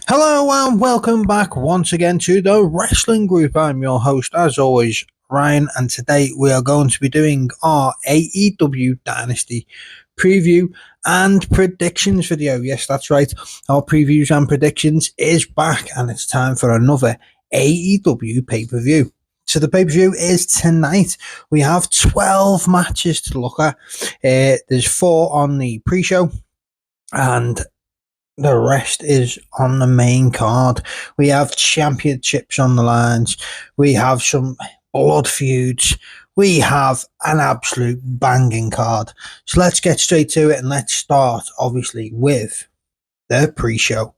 Hello and welcome back once again to the Wrestling Group. I'm your host, as always, Ryan, and today we are going to be doing our AEW Dynasty preview and predictions video. Yes, that's right. Our previews and predictions is back, and it's time for another AEW pay-per-view. So the pay-per-view is tonight. We have 12 matches to look at. There's 4 on the pre-show, and the rest is on the main card. We have championships on the lines. We have some blood feuds. We have an absolute banging card. So let's get straight to it, and let's start, obviously, with the pre-show.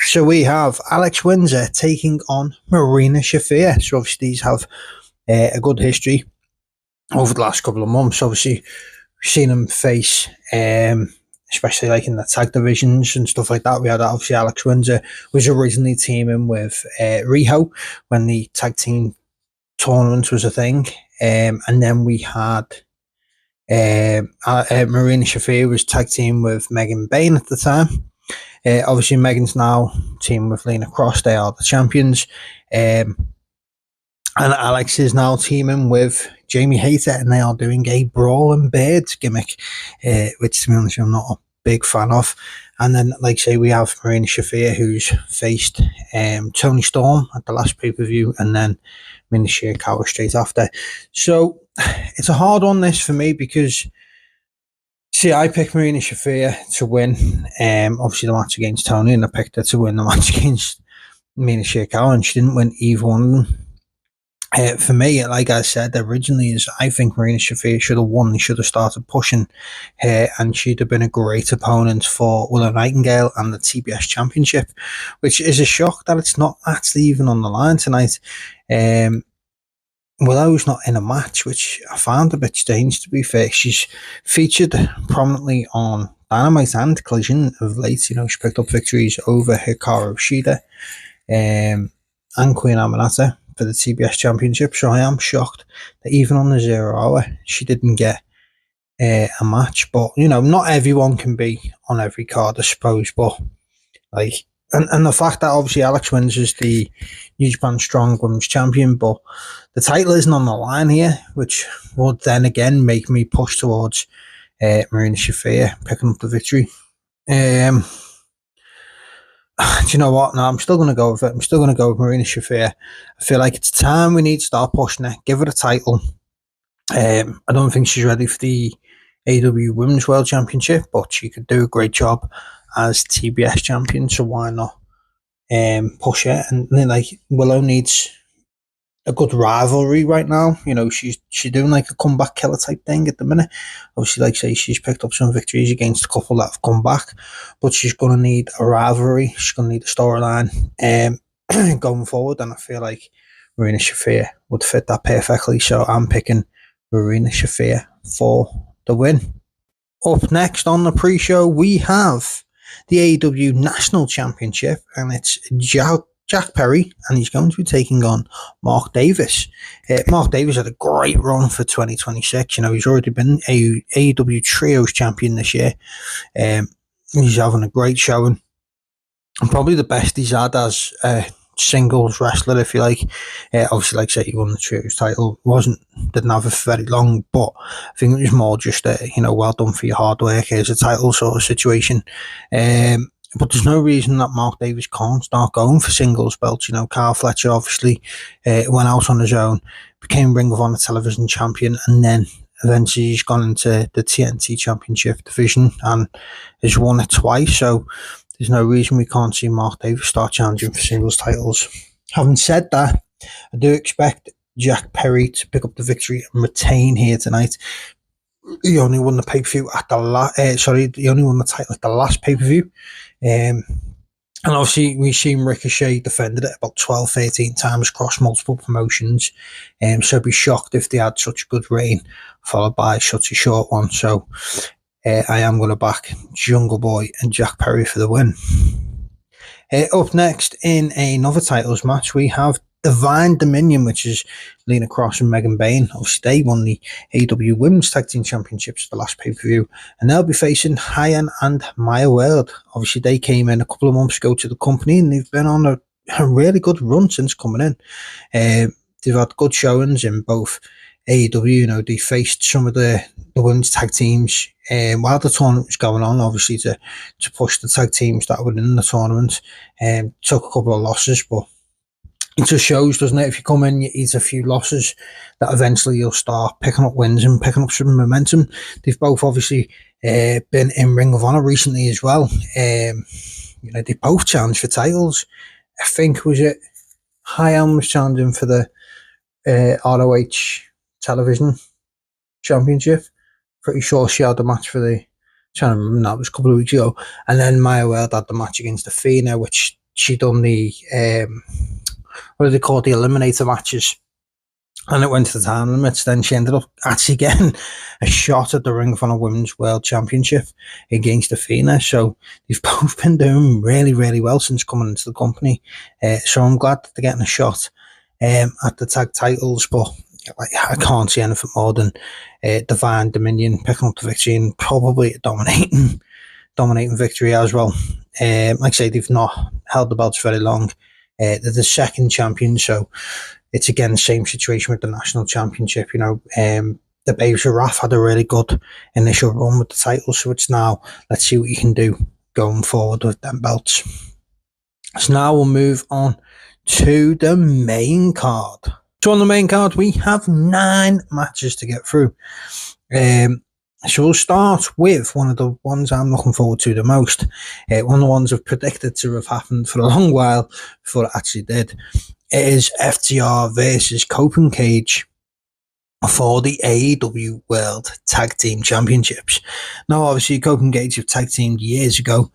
So we have Alex Windsor taking on Marina Shafir. So obviously these have a good history over the last couple of months. Obviously, we've seen them face especially like in the tag divisions and stuff like that. We had obviously Alex Windsor was originally teaming with Riho when the tag team tournament was a thing. And then we had Marina Shafir was tag team with Megan Bayne at the time. Obviously Megan's now team with Lena Cross. They are the champions. And Alex is now teaming with Jamie Hayter, and they are doing a Brawl and Beards gimmick, which to be honest, I'm not a big fan of. And then, like I say, we have Marina Shafir, who's faced Toni Storm at the last pay-per-view, and then Mina Shirakawa straight after. So it's a hard one, this, for me, because see, I picked Marina Shafir to win, obviously the match against Toni, and I picked her to win the match against Mina Shirakawa, and she didn't win either one of them. For me, like I said originally, is I think Marina Shafir should have won. They should have started pushing her, and she'd have been a great opponent for Willow Nightingale and the TBS Championship, which is a shock that it's not actually even on the line tonight. Willow's not in a match, which I found a bit strange, to be fair. She's featured prominently on Dynamite and Collision of late. You know, she picked up victories over Hikaru Shida and Queen Aminata for the TBS Championship, so I am shocked that even on the 0 hour she didn't get a match. But you know, not everyone can be on every card, I suppose. But like, and the fact that obviously Alex Windsor is the New Japan Strong Women's Champion, but the title isn't on the line here, which would then again make me push towards Marina Shafir picking up the victory. Do you know what? No, I'm still going to go with it. I'm still going to go with Marina Shafir. I feel like it's time we need to start pushing her. Give her a title. I don't think she's ready for the AEW Women's World Championship, but she could do a great job as TBS champion. So why not push her? And then, like, Willow needs a good rivalry right now. You know, she's doing like a comeback killer type thing at the minute. Obviously, like I say, she's picked up some victories against a couple that have come back, but she's going to need a rivalry. She's going to need a storyline going forward, and I feel like Marina Shafir would fit that perfectly. So I'm picking Marina Shafir for the win. Up next on the pre-show, we have the AEW National Championship, and it's Jack Perry, and he's going to be taking on Mark Davis. Mark Davis had a great run for 2026. You know, he's already been AEW Trios champion this year. He's having a great showing, and probably the best he's had as a singles wrestler, if you like. Obviously, like I say, he won the Trios title. Didn't have it for very long, but I think it was more just well done for your hard work. Here's a title sort of situation. But there's no reason that Mark Davis can't start going for singles belts. You know, Kyle Fletcher obviously went out on his own, became Ring of Honor television champion, and then eventually he's gone into the TNT Championship division and has won it twice. So there's no reason we can't see Mark Davis start challenging for singles titles. Having said that, I do expect Jack Perry to pick up the victory and retain here tonight. He only won the pay-per-view at he only won the title at the last pay-per-view. And obviously we've seen Ricochet defended it about 12-13 times across multiple promotions. So I'd be shocked if they had such a good reign followed by such a short one. So I am going to back Jungle Boy and Jack Perry for the win. Up next in another titles match, we have Divine Dominion, which is Lena Cross and Megan Bain. Obviously, they won the AEW Women's Tag Team Championships at the last pay-per-view, and they'll be facing Hyan and Maya World. Obviously, they came in a couple of months ago to the company, and they've been on a really good run since coming in. They've had good showings in both AEW. You know, they faced some of the women's tag teams while the tournament was going on, obviously to push the tag teams that were in the tournament. Took a couple of losses, but it just shows, doesn't it? If you come in, you eat a few losses, that eventually you'll start picking up wins and picking up some momentum. They've both obviously been in Ring of Honor recently as well. You know, they both challenged for titles. I think, was it Hyan was challenging for the ROH television championship. Pretty sure she had the match for the, trying to remember, that was a couple of weeks ago. And then Maya World had the match against Athena, which she done the what do they call it, the eliminator matches, and it went to the time limits. Then she ended up actually getting a shot at the Ring of Honor Women's World Championship against Athena. So they've both been doing really, really well since coming into the company. So I'm glad that they're getting a shot at the tag titles, but I can't see anything more than Divine Dominion picking up the victory, and probably a dominating victory as well. Like I say, they've not held the belts very long. They're the second champion, so it's again the same situation with the national championship. You know, the Babes of Wrath had a really good initial run with the title, so it's now, let's see what you can do going forward with them belts. So now we'll move on to the main card. So on the main card, we have 9 matches to get through. So we'll start with one of the ones I'm looking forward to the most. One of the ones I've predicted to have happened for a long while before it actually did. It is FTR versus Copen Cage for the AEW World Tag Team Championships. Now, obviously, Copen Cage have tag teamed years ago,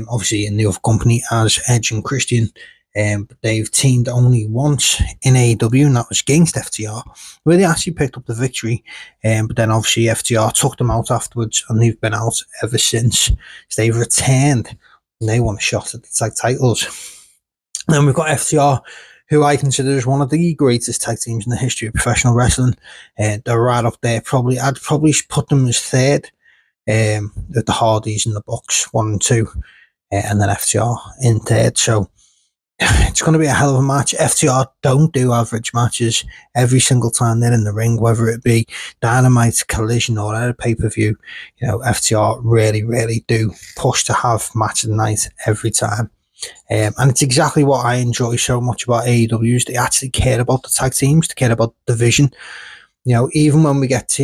obviously in the other company as Edge and Christian. But they've teamed only once in AEW, and that was against FTR, where they actually picked up the victory. But then obviously FTR took them out afterwards, and they've been out ever since. So they've returned, and they want a shot at the tag titles. Then we've got FTR, who I consider as one of the greatest tag teams in the history of professional wrestling. They're right up there. I'd probably put them as third, with the Hardys and the Bucks 1 and 2, and then FTR in third. So it's going to be a hell of a match. FTR don't do average matches every single time they're in the ring, whether it be Dynamite, Collision, or at a pay-per-view. You know, FTR really, really do push to have match of the night every time. And it's exactly what I enjoy so much about AEW, is they actually care about the tag teams, they care about the division. You know, even when we get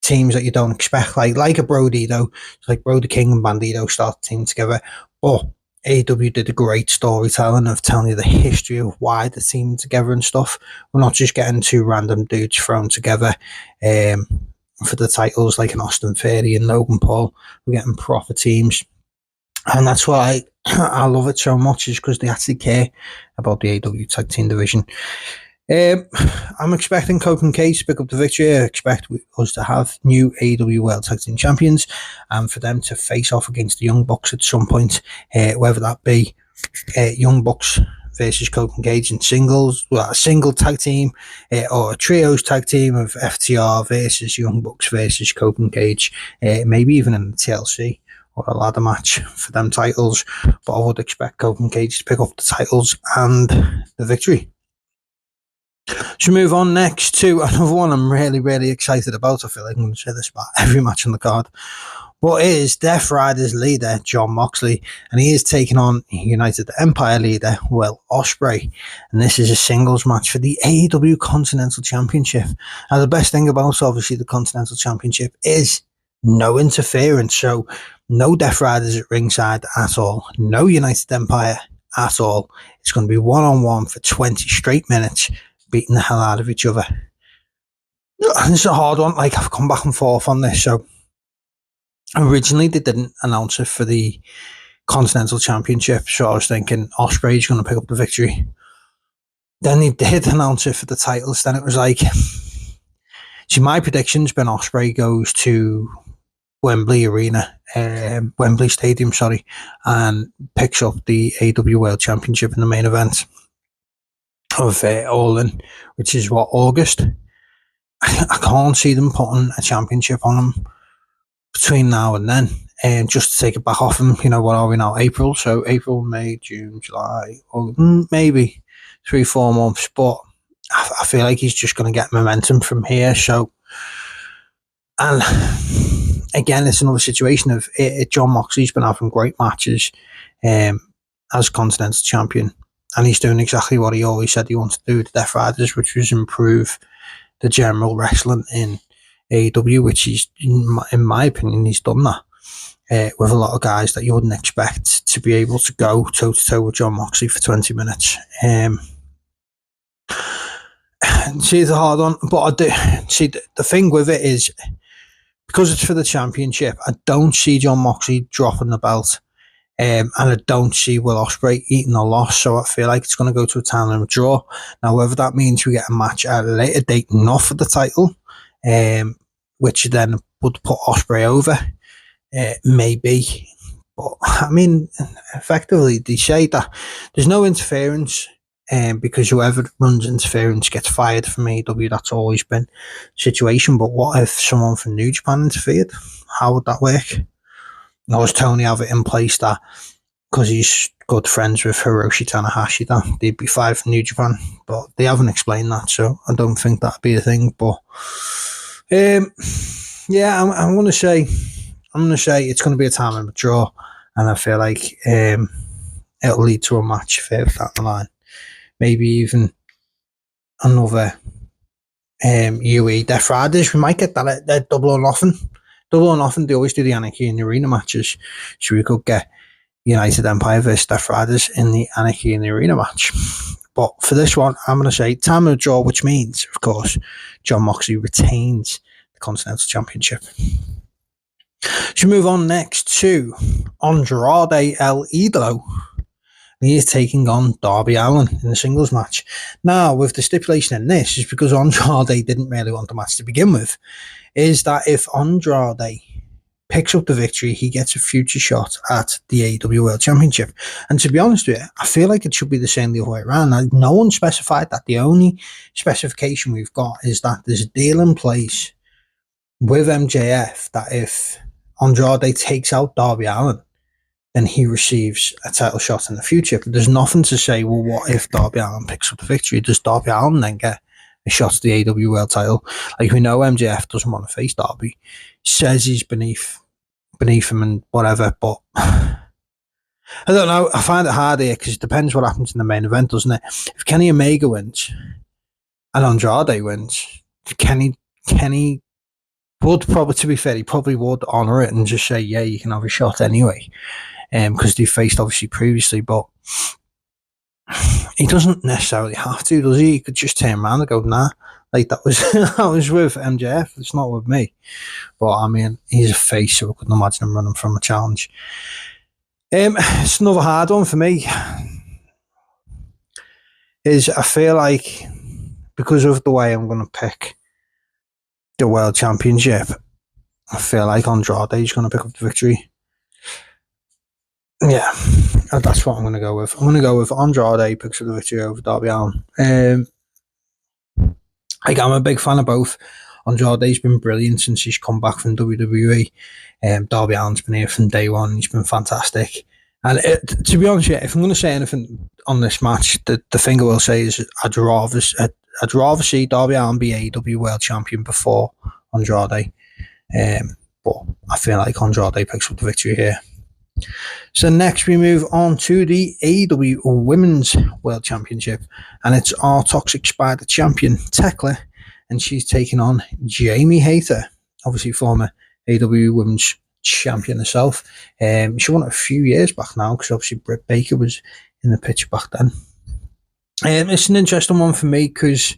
teams that you don't expect, like a Brody, though, like Brody King and Bandito start teaming together, but AEW did a great storytelling of telling you the history of why they're teaming together and stuff. We're not just getting 2 random dudes thrown together for the titles like an Austin Theory and Logan Paul. We're getting proper teams. And that's why I love it so much, is because they actually care about the AEW tag team division. I'm expecting Copen Cage to pick up the victory. I expect us to have new AEW World Tag Team Champions, and for them to face off against the Young Bucks at some point, whether that be Young Bucks versus Copen Cage in singles, well, a single tag team, or a trios tag team of FTR versus Young Bucks versus Copen Cage, maybe even in the TLC or a ladder match for them titles. But I would expect Copen Cage to pick up the titles and the victory. So move on next to another one I'm really, really excited about. I feel like I'm going to say this about every match on the card. But it is Death Rider's leader, Jon Moxley, and he is taking on United Empire leader, Will Ospreay. And this is a singles match for the AEW Continental Championship. Now, the best thing about, obviously, the Continental Championship is no interference. So no Death Riders at ringside at all. No United Empire at all. It's going to be one-on-one for 20 straight minutes, beating the hell out of each other. And it's a hard one. Like, I've come back and forth on this. So originally they didn't announce it for the Continental Championship, so I was thinking Ospreay's going to pick up the victory. Then they did announce it for the titles. Then it was like, see, my prediction's been Ospreay goes to Wembley Stadium, and picks up the AEW World Championship in the main event. All In, which is what, August. I can't see them putting a championship on him between now and then, and just to take it back off him. What are we now? April, so April, May, June, July, or maybe 3-4 months. But I feel like he's just going to get momentum from here. So, and again, it's another situation of Jon Moxley's been having great matches as Continental Champion, and he's doing exactly what he always said he wanted to do with the Death Riders, which was improve the general wrestling in AEW, which he's, in my opinion, he's done that with a lot of guys that you wouldn't expect to be able to go toe-to-toe with Jon Moxley for 20 minutes. See, it's a hard one, but I do see the thing with it is, because it's for the championship, I don't see Jon Moxley dropping the belt, and I don't see Will Ospreay eating a loss, so I feel like it's going to go to a time limit draw. Now, whether that means we get a match at a later date, not for the title, which then would put Ospreay over, maybe. But, I mean, effectively, they say that there's no interference, because whoever runs interference gets fired from AEW. That's always been the situation. But what if someone from New Japan interfered? How would that work? Does Tony have it in place that because he's good friends with Hiroshi Tanahashi that they'd be fired from New Japan? But they haven't explained that, so I don't think that'd be a thing. But yeah, I'm gonna say it's gonna be a time limit draw, and I feel like it'll lead to a match further down the line. Maybe even another UE Death Riders. We might get that at Double or Nothing. Double or Nothing, they always do the Anarchy in the Arena matches. So we could get United Empire versus Death Riders in the Anarchy in the Arena match. But for this one, I'm going to say time of draw, which means, of course, Jon Moxley retains the Continental Championship. So move on next to Andrade El Idolo. He is taking on Darby Allin in the singles match. Now, with the stipulation in this, is because Andrade didn't really want the match to begin with, is that if Andrade picks up the victory, he gets a future shot at the AEW World Championship. And to be honest with you, I feel like it should be the same the other way around. Now, no one specified that. The only specification we've got is that there's a deal in place with MJF that if Andrade takes out Darby Allin, then he receives a title shot in the future. But there's nothing to say, well, what if Darby Allin picks up the victory? Does Darby Allin then get a shot at the AEW World title? Like, we know MJF doesn't want to face Darby. Says he's beneath him and whatever, but I don't know. I find it hard here because it depends what happens in the main event, doesn't it? If Kenny Omega wins and Andrade wins, Kenny would probably, to be fair, he probably would honour it and just say, yeah, you can have a shot anyway. Because they faced obviously previously, but he doesn't necessarily have to, does he? He could just turn around and go, nah, like that was with MJF, it's not with me. But I mean, he's a face, so I couldn't imagine him running from a challenge. It's another hard one for me. Is I feel like because of the way I'm going to pick the World Championship, I feel like Andrade is going to pick up the victory. Yeah, that's what I'm going to go with. I'm going to go with Andrade picks up the victory over Darby Allin. I'm a big fan of both. Andrade's been brilliant since he's come back from WWE. Darby Allin's been here from day one. He's been fantastic. And to be honest, if I'm going to say anything on this match, the thing I will say is I'd rather see Darby Allin be AEW World Champion before Andrade. But I feel like Andrade picks up the victory here. So next we move on to the AEW Women's World Championship, and it's our Toxic Spider champion Tekla, and she's taking on Jamie Hayter, obviously former AEW Women's Champion herself. She won it a few years back now because obviously Britt Baker was in the picture back then. It's an interesting one for me because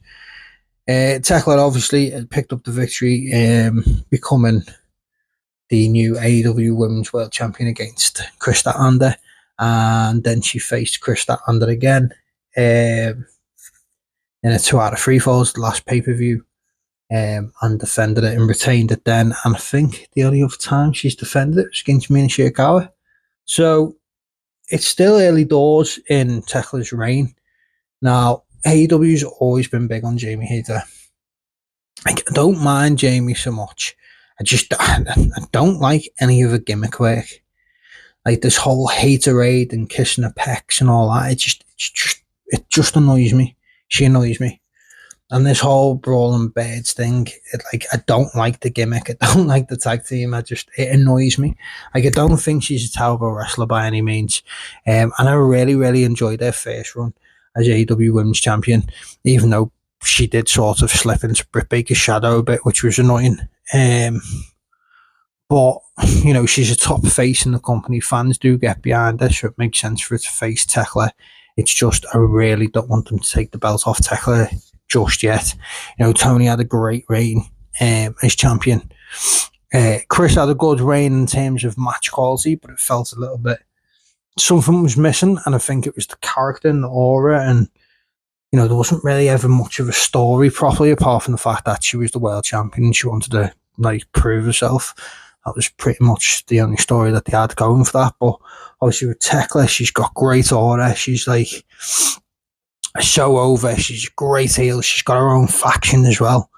Tekla obviously picked up the victory, becoming the new AEW Women's World Champion against Kris Statlander, and then she faced Kris Statlander again in a 2 out of 3 falls, the last pay-per-view, and defended it and retained it then. And I think the only other time she's defended it was against Mina Shirakawa. So it's still early doors in Tekla's reign. Now, AEW's always been big on Jamie Hayter. Like, I don't mind Jamie so much. I don't like any of the gimmick work. Like this whole haterade and kissing her pecs and all that. It just annoys me. She annoys me. And this whole brawling birds thing, I don't like the gimmick. I don't like the tag team. It annoys me. Like, I don't think she's a terrible wrestler by any means. And I really, really enjoyed her first run as AEW Women's Champion, even though she did sort of slip into Britt Baker's shadow a bit, which was annoying. But, you know, she's a top face in the company. Fans do get behind her, so it makes sense for her to face Tekla. It's just, I really don't want them to take the belt off Tekla just yet. You know, Tony had a great reign as champion. Chris had a good reign in terms of match quality, but it felt a little bit, something was missing, and I think it was the character and the aura, and, you know, there wasn't really ever much of a story properly, apart from the fact that she was the world champion and she wanted to, like, prove herself. That was pretty much the only story that they had going for that. But obviously with Tekla, she's got great aura. She's like so over. She's a great heel. She's got her own faction as well.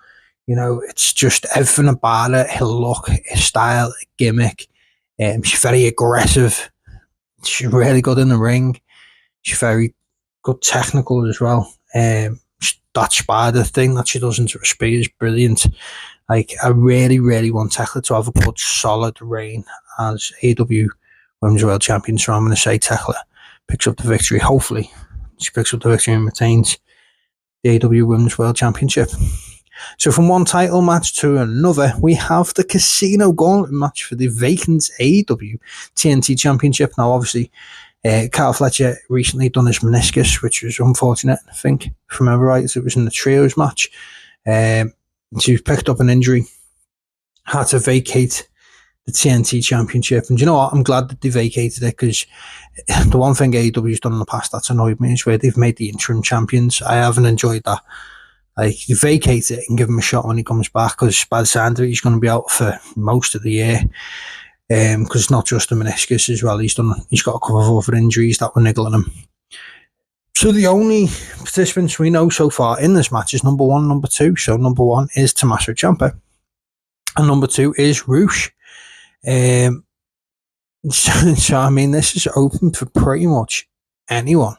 You know, it's just everything about her. Her look, her style, her gimmick. She's very aggressive. She's really good in the ring. She's very good technical as well. That spider thing that she does into her speed is brilliant. Like, I really, really want Tekla to have a good, solid reign as AEW Women's World Champion. So I'm going to say Tekla picks up the victory. Hopefully, she picks up the victory and retains the AEW Women's World Championship. So from one title match to another, we have the Casino Gauntlet match for the vacant AEW TNT Championship. Now, obviously, Kyle Fletcher recently done his meniscus, which was unfortunate, I think. If I remember right, it was in the trios match. She picked up an injury, had to vacate the TNT Championship. And you know what? I'm glad that they vacated it, because the one thing AEW's done in the past that's annoyed me is where they've made the interim champions. I haven't enjoyed that. Like, you vacate it and give him a shot when he comes back, because by the sound of it, he's going to be out for most of the year. Because it's not just the meniscus as well. He's got a couple of other injuries that were niggling him. So the only participants we know so far in this match is number 1 and number 2. So number 1 is Tommaso Ciampa, and number 2 is Roosh. So I mean, this is open for pretty much anyone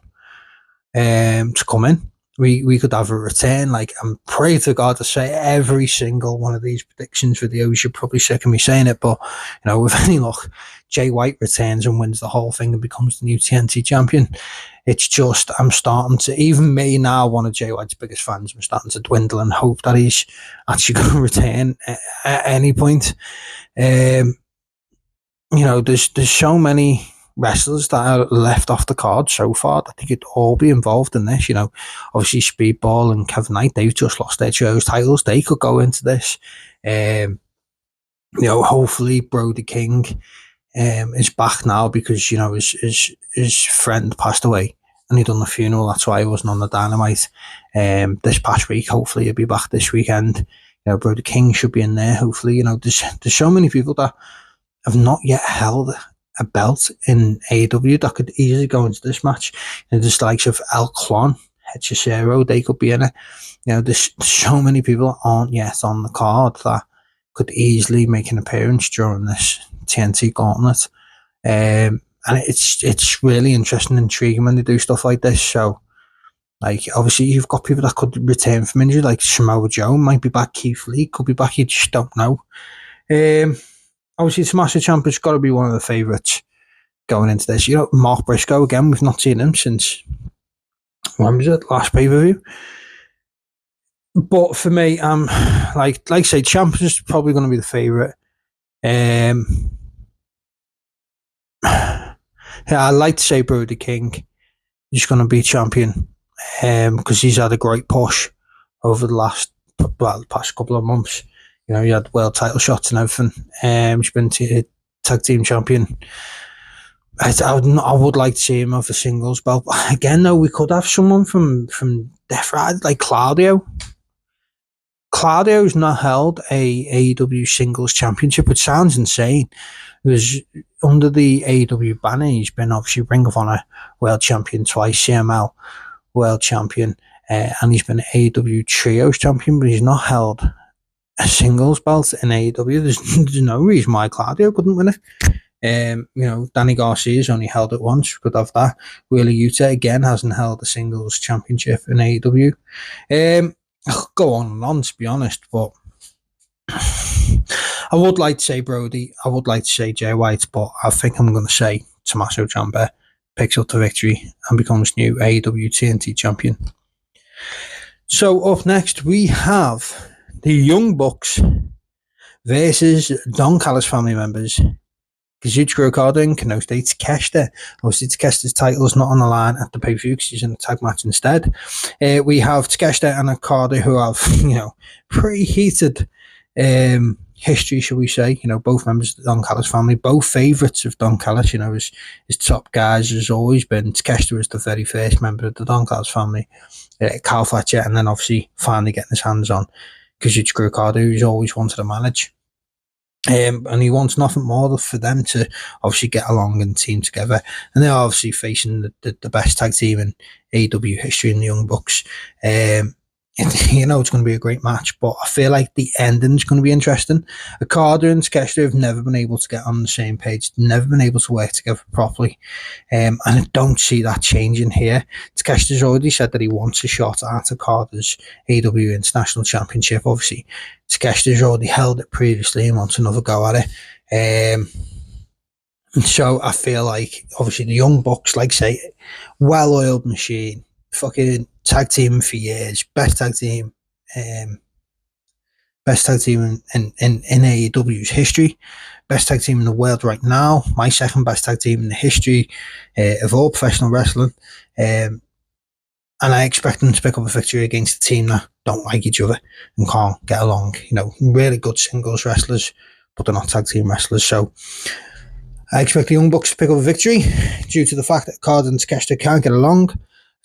to come in. We could have a return. Like, I'm pray to God to say every single one of these predictions videos. You're probably sick of me saying it, but, you know, with any luck, Jay White returns and wins the whole thing and becomes the new TNT champion. It's just, I'm starting to, even me now, one of Jay White's biggest fans, I'm starting to dwindle and hope that he's actually going to return at any point. You know, there's so many wrestlers that are left off the card so far that they could all be involved in this. You know, obviously Speedball and Kevin Knight, they've just lost their trios titles. They could go into this. You know, hopefully Brody King is back now, because, you know, his friend passed away and he done the funeral. That's why he wasn't on the Dynamite this past week. Hopefully he'll be back this weekend. You know, Brody King should be in there, hopefully. You know, there's so many people that have not yet held a belt in AEW that could easily go into this match. You know, there's the likes of El Clon, Hechicero, they could be in it. You know, there's so many people that aren't yet on the card that could easily make an appearance during this TNT Gauntlet. And it's really interesting and intriguing when they do stuff like this. So, like, obviously you've got people that could return from injury, like Samoa Joe might be back, Keith Lee could be back, you just don't know. Obviously, Tommaso Ciampa's got to be one of the favourites going into this. You know, Mark Briscoe, again, we've not seen him since, when was it, last pay-per-view? But for me, like I say, Ciampa's probably going to be the favourite. Yeah, I'd like to say Brody King is going to be champion, because he's had a great push over the past couple of months. You know, he had world title shots and everything. He's been tag team champion. I would like to see him have a singles belt. But again, though, we could have someone from Death Rider, like Claudio. Claudio's not held a AEW singles championship, which sounds insane. Because under the AEW banner, he's been obviously Ring of Honor world champion twice, CML world champion. and he's been AEW Trios champion, but he's not held a singles belt in AEW. There's no reason why Claudio couldn't win it. Danny Garcia's only held it once. Could have that. Wheeler Yuta again hasn't held a singles championship in AEW. I'll go on, to be honest, but I would like to say Brody. I would like to say Jay White, but I think I'm going to say Tommaso Ciampa picks up the victory and becomes new AEW TNT champion. So up next we have the Young Bucks versus Don Callis family members Kazuchika Okada and Konosuke Takeshita. Obviously, Takeshita's title is not on the line at the pay-per-view because he's in a tag match instead. We have Takeshita and Okada who have, pretty heated history, shall we say. Both members of the Don Callis family, both favourites of Don Callis. His top guys has always been Takeshita was the very first member of the Don Callis family, Kyle Fletcher, and then obviously finally getting his hands on Kazuchika Okada, who's always wanted to manage. And he wants nothing more for them to obviously get along and team together. And they're obviously facing the best tag team in AEW history in the Young Bucks. It's going to be a great match, but I feel like the ending's going to be interesting. Okada and Takeshita have never been able to get on the same page, never been able to work together properly. And I don't see that changing here. Takeshita's already said that he wants a shot at Okada's AEW International Championship. Obviously, Takeshita's already held it previously and wants another go at it. So I feel like, obviously, the Young Bucks, like say, well-oiled machine, fucking tag team for years, best tag team in AEW's history, best tag team in the world right now, my second best tag team in the history of all professional wrestling, and I expect them to pick up a victory against a team that don't like each other and can't get along. Really good singles wrestlers, but they're not tag team wrestlers. So I expect the Young Bucks to pick up a victory due to the fact that Okada and Takeshita can't get along. I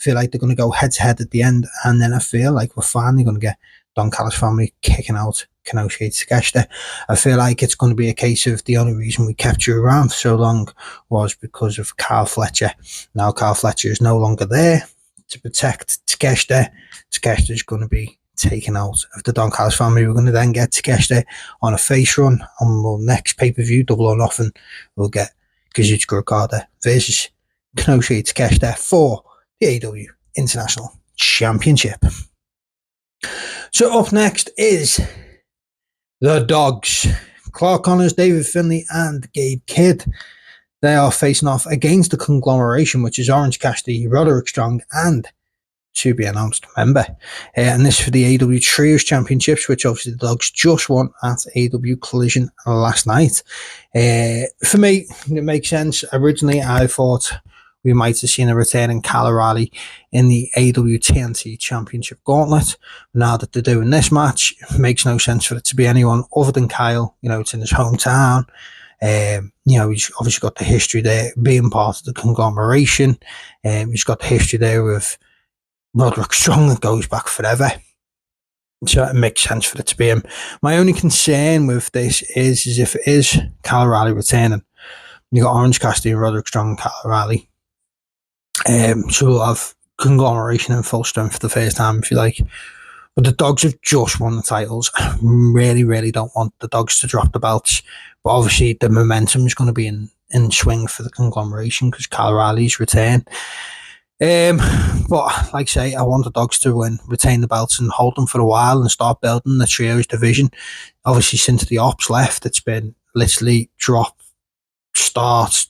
feel like they're going to go head-to-head at the end, and then I feel like we're finally going to get Don Callis family kicking out Konosuke Takeshita. I feel like it's going to be a case of the only reason we kept you around for so long was because of Kyle Fletcher. Now Kyle Fletcher is no longer there to protect Takeshita. Takeshita is going to be taken out of the Don Callis family. We're going to then get Takeshita on a face run on the next pay-per-view, Double or Nothing. We'll get Kazuchika Okada versus Konosuke Takeshita for the AEW International Championship. So up next is the Dogs. Clark Connors, David Finlay, and Gabe Kidd. They are facing off against the conglomeration, which is Orange Cassidy, Roderick Strong, and to be announced member. And this for the AEW Trios Championships, which obviously the Dogs just won at AEW Collision last night. For me, it makes sense. Originally, I thought we might have seen a return in Kyle O'Reilly in the AEW TNT Championship Gauntlet. Now that they're doing this match, it makes no sense for it to be anyone other than Kyle. It's in his hometown. He's obviously got the history there, being part of the conglomeration. He's got the history there with Roderick Strong that goes back forever. So it makes sense for it to be him. My only concern with this is if it is Kyle O'Reilly returning, you got Orange Cassidy and Roderick Strong and Kyle O'Reilly. So we'll have conglomeration in full strength for the first time, if you like. But the Dogs have just won the titles. I really, really don't want the Dogs to drop the belts. But obviously the momentum is going to be in swing for the conglomeration because Kyle O'Reilly's return. But like I say, I want the Dogs to retain the belts and hold them for a while and start building the Trios division. Obviously, since the Ops left, it's been literally drop, start,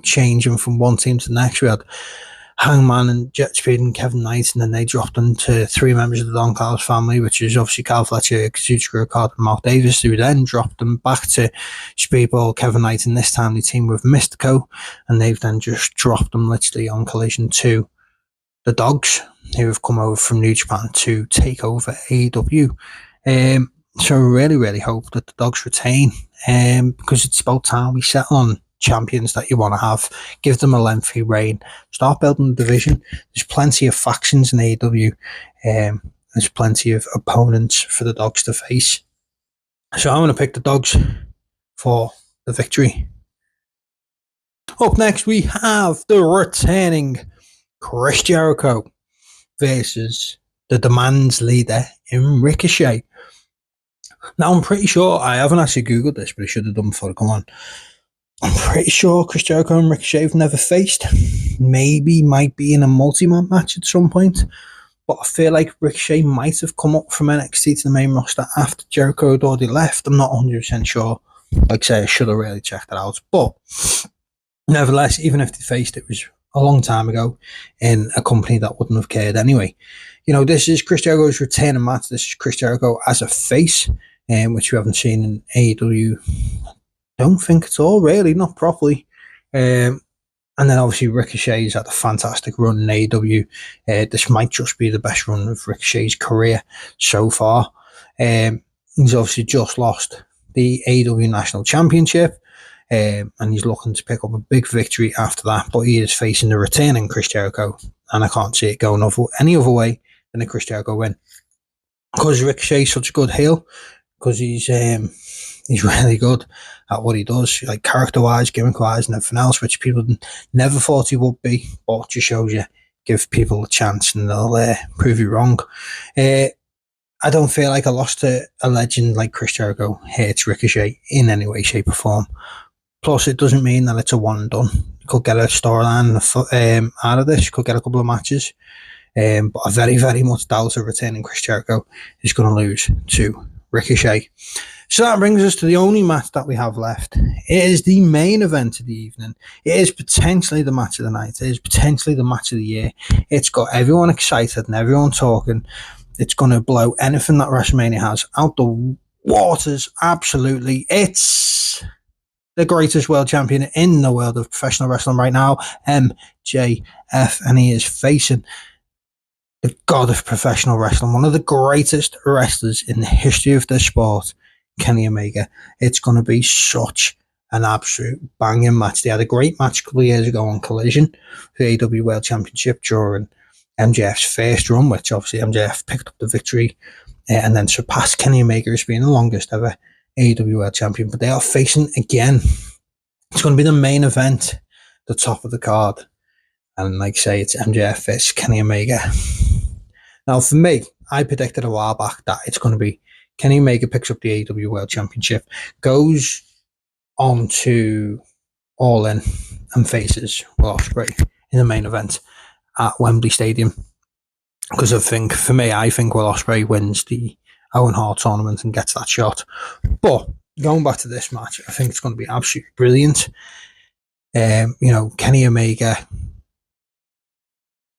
changing from one team to the next. We had Hangman and Jet Speed and Kevin Knight, and then they dropped them to three members of the Don Callis family, which is obviously Kyle Fletcher, Kazuchika Okada, and Mark Davis, who then dropped them back to Speedball, Kevin Knight, and this time they team with Mystico, and they've then just dropped them literally on Collision to the Dogs, who have come over from New Japan to take over AEW. So I really, really hope that the Dogs retain, because it's about time we settle on champions that you want to have, give them a lengthy reign, start building the division. There's plenty of factions in AEW, there's plenty of opponents for the Dogs to face. So I'm going to pick the Dogs for the victory. Up next we have the returning Chris Jericho versus the demands leader in Ricochet. Now, I'm pretty sure, I haven't actually Googled this, but I should have done before I come on. I'm pretty sure Chris Jericho and Ricochet have never faced. Maybe might be in a multi-man match at some point. But I feel like Ricochet might have come up from NXT to the main roster after Jericho had already left. I'm not 100% sure. Like I say, I should have really checked that out. But nevertheless, even if they faced, it was a long time ago in a company that wouldn't have cared anyway. You know, this is Chris Jericho's returning match. This is Chris Jericho as a face, which we haven't seen in AEW. Don't think at all, really, not properly. And then obviously Ricochet's had a fantastic run in AEW. This might just be the best run of Ricochet's career so far. He's obviously just lost the AEW National Championship, and he's looking to pick up a big victory after that, but he is facing the returning Chris Jericho, and I can't see it going any other way than a Chris Jericho win. Because Ricochet's such a good heel, because he's really good at what he does, like character-wise, gimmick-wise, and everything else, which people never thought he would be, but it just shows you, give people a chance and they'll prove you wrong. I don't feel like a loss to a legend like Chris Jericho hurts Ricochet in any way, shape, or form. Plus, it doesn't mean that it's a one and done. You could get a storyline out of this, you could get a couple of matches, but I very, very much doubt a returning Chris Jericho is going to lose to Ricochet. So that brings us to the only match that we have left. It is the main event of the evening. It is potentially the match of the night. It is potentially the match of the year. It's got everyone excited and everyone talking. It's going to blow anything that WrestleMania has out the waters. Absolutely. It's the greatest world champion in the world of professional wrestling right now, MJF, and he is facing the god of professional wrestling, one of the greatest wrestlers in the history of the sport, Kenny Omega. It's going to be such an absolute banging match. They had a great match a couple of years ago on Collision, the AEW World Championship during MJF's first run, which obviously MJF picked up the victory and then surpassed Kenny Omega as being the longest ever AEW World Champion. But they are facing again. It's going to be the main event, the top of the card. And like I say, it's MJF versus Kenny Omega. Now, for me, I predicted a while back that it's going to be Kenny Omega picks up the AEW World Championship, goes on to All In and faces Will Ospreay in the main event at Wembley Stadium. Because I think Will Ospreay wins the Owen Hart tournament and gets that shot. But going back to this match, I think it's going to be absolutely brilliant. Kenny Omega.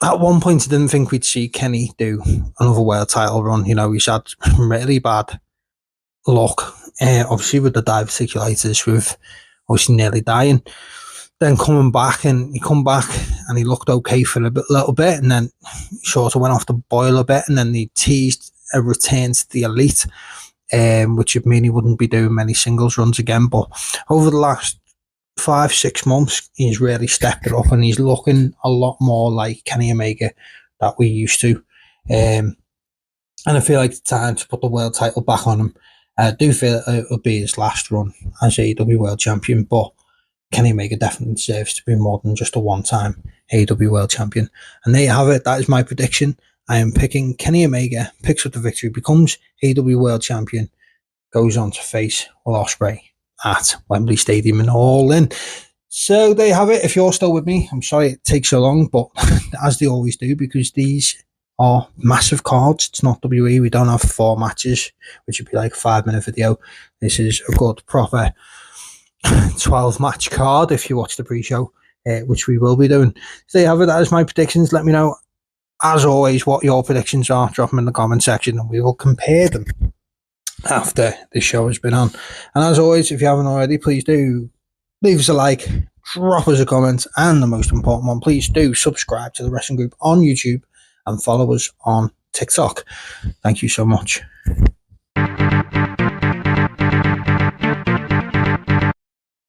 At one point, I didn't think we'd see Kenny do another world title run. He's had really bad luck, obviously with the diverticulitis, with obviously nearly dying. Then coming back, and he come back and he looked okay for a little bit, and then he sort of went off the boil a bit, and then he teased a return to the elite, which would mean he wouldn't be doing many singles runs again. But over the last 5-6 months, he's really stepped it up, and he's looking a lot more like Kenny Omega that we used to. And I feel like it's time to put the world title back on him. I do feel it'll be his last run as AEW World Champion, but Kenny Omega definitely deserves to be more than just a one-time AEW World Champion. And there you have it. That is my prediction. I am picking Kenny Omega, picks up the victory, becomes AEW World Champion, goes on to face Will Ospreay at Wembley Stadium and All In. So there you have it. If you're still with me, I'm sorry it takes so long, but as they always do, because these are massive cards. It's not WWE. We don't have 4 matches, which would be like a 5-minute video. This is a good, proper 12-match card if you watch the pre-show, which we will be doing. So there you have it. That is my predictions. Let me know, as always, what your predictions are. Drop them in the comment section and we will compare them after the show has been on. And as always, if you haven't already, please do leave us a like, drop us a comment, and the most important one, please do subscribe to the Wrestling Group on YouTube and follow us on TikTok. Thank you so much.